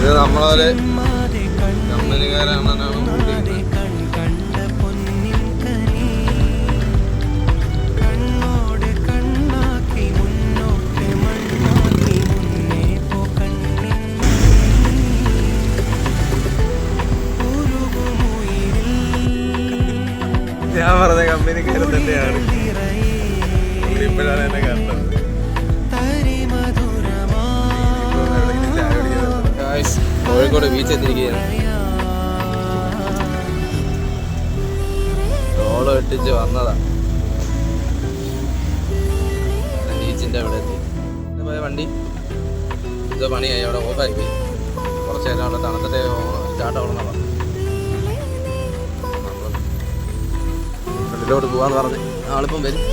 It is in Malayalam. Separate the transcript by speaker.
Speaker 1: ഇത് നമ്മളെ കമ്പനിക്കാരാണെന്നാണ് ഞാൻ പറഞ്ഞ കമ്പനിക്കാരൻ തന്നെയാണ്. ഇപ്പോഴാണ് എന്നെ കണ്ടത്. കോഴിക്കോട് ബീച്ച് എത്തിയിരിക്കുകയാണ്. റോഡ് ഇട്ടിച്ച് വന്നതാ. ബീച്ചിന്റെ അവിടെ എത്തി. പോയ വണ്ടി ഇത് പണിയായി, അവിടെ ഓഫായി പോയി. കുറച്ച് നേരം അവിടെ തണുത്തിട്ട് സ്റ്റാർട്ട് ആവണമെന്നാണ്. വീട്ടിലോട്ട് പോകാന്ന് പറഞ്ഞ് ആളിപ്പം വരും.